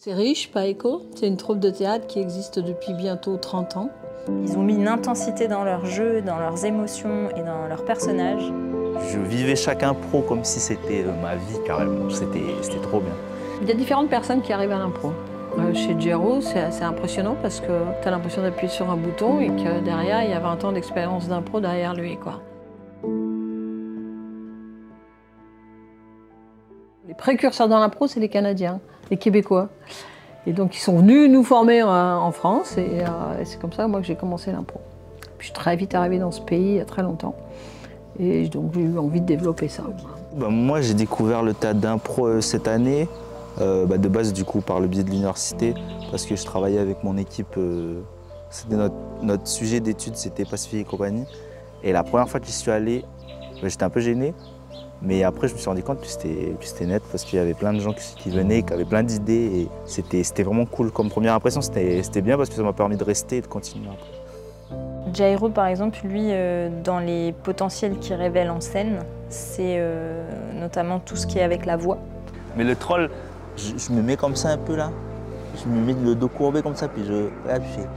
C'est riche, Paeko. C'est une troupe de théâtre qui existe depuis bientôt 30 ans. Ils ont mis une intensité dans leur jeu, dans leurs émotions et dans leurs personnages. Je vivais chaque impro comme si c'était ma vie carrément. C'était trop bien. Il y a différentes personnes qui arrivent à l'impro. Chez Jero, c'est assez impressionnant parce que tu as l'impression d'appuyer sur un bouton et que derrière, il y a 20 ans d'expérience d'impro derrière lui, quoi. Les précurseurs dans l'impro, c'est les Canadiens, les Québécois. Et donc, ils sont venus nous former en France et c'est comme ça, moi, que j'ai commencé l'impro. Puis, je suis très vite arrivée dans ce pays il y a très longtemps. Et donc, j'ai eu envie de développer ça. Moi, j'ai découvert le théâtre d'impro cette année, de base, du coup, par le biais de l'université, parce que je travaillais avec mon équipe. C'était notre sujet d'études, c'était Pacifique et compagnie. Et la première fois que j'y suis allé, j'étais un peu gêné. Mais après, je me suis rendu compte que c'était net parce qu'il y avait plein de gens qui venaient, qui avaient plein d'idées. Et c'était vraiment cool. Comme première impression, c'était bien parce que ça m'a permis de rester et de continuer après. Jairo, par exemple, lui, dans les potentiels qu'il révèle en scène, c'est notamment tout ce qui est avec la voix. Mais le troll, je me mets comme ça un peu là. Je me mets le dos courbé comme ça, puis je fais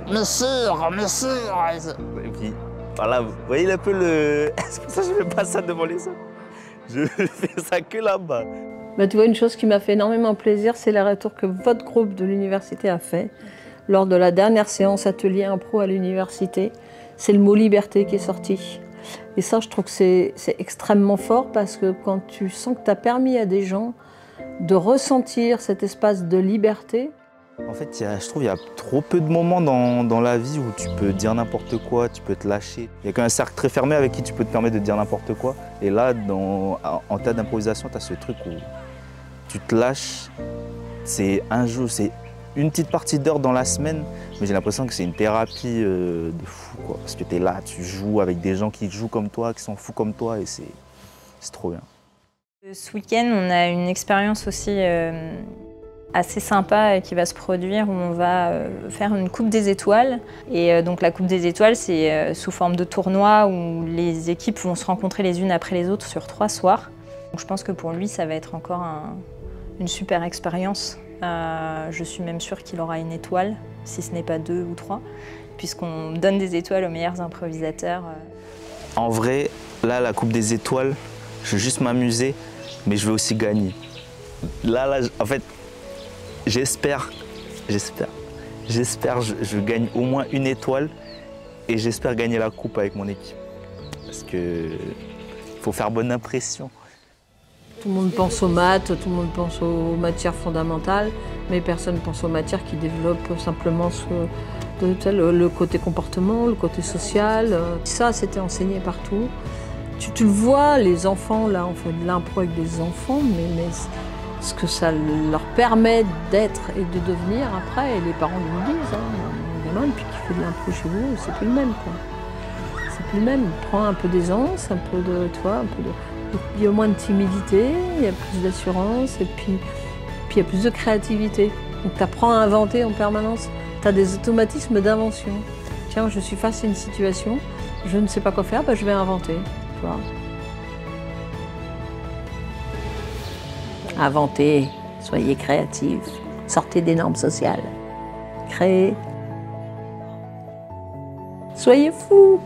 Monsieur. Et puis voilà, vous voyez un peu le. C'est pour ça que je ne fais pas ça devant les autres. Je fais ça que là-bas. Tu vois, une chose qui m'a fait énormément plaisir, c'est les retours que votre groupe de l'université a fait lors de la dernière séance atelier impro à l'université. C'est le mot liberté qui est sorti. Et ça, je trouve que c'est extrêmement fort parce que quand tu sens que tu as permis à des gens de ressentir cet espace de liberté. En fait, je trouve qu'il y a trop peu de moments dans la vie où tu peux dire n'importe quoi, tu peux te lâcher. Il y a qu'un cercle très fermé avec qui tu peux te permettre de dire n'importe quoi. Et là, en tas d'improvisation, tu as ce truc où tu te lâches. C'est un jour, c'est une petite partie d'heure dans la semaine, mais j'ai l'impression que c'est une thérapie de fou, quoi. Parce que tu es là, tu joues avec des gens qui jouent comme toi, qui sont fous comme toi, et c'est trop bien. Ce week-end, on a une expérience aussi assez sympa qui va se produire où on va faire une Coupe des Étoiles. Et donc la Coupe des Étoiles, c'est sous forme de tournoi où les équipes vont se rencontrer les unes après les autres sur 3 soirs. Donc je pense que pour lui, ça va être encore une super expérience. Je suis même sûre qu'il aura une étoile, si ce n'est pas 2 ou 3, puisqu'on donne des étoiles aux meilleurs improvisateurs. En vrai, là, la Coupe des Étoiles, je veux juste m'amuser, mais je veux aussi gagner. Là, en fait, j'espère, je gagne au moins une étoile et j'espère gagner la coupe avec mon équipe. Parce qu'il faut faire bonne impression. Tout le monde pense aux maths, tout le monde pense aux matières fondamentales, mais personne ne pense aux matières qui développent simplement le côté comportement, le côté social. Ça, c'était enseigné partout. Tu le vois, les enfants, là, on fait de l'impro avec des enfants, mais ce que ça leur permet d'être et de devenir après, et les parents nous le disent, mon gamin, depuis qu'il fait de l'impro chez vous, c'est plus le même, quoi. C'est plus le même. Il prend un peu d'aisance, un peu de, tu vois, il y a moins de timidité, il y a plus d'assurance, et puis il y a plus de créativité. Donc tu apprends à inventer en permanence. Tu as des automatismes d'invention. Tiens, je suis face à une situation, je ne sais pas quoi faire, je vais inventer. Tu vois. Inventez, soyez créatifs, sortez des normes sociales, créez. Soyez fous.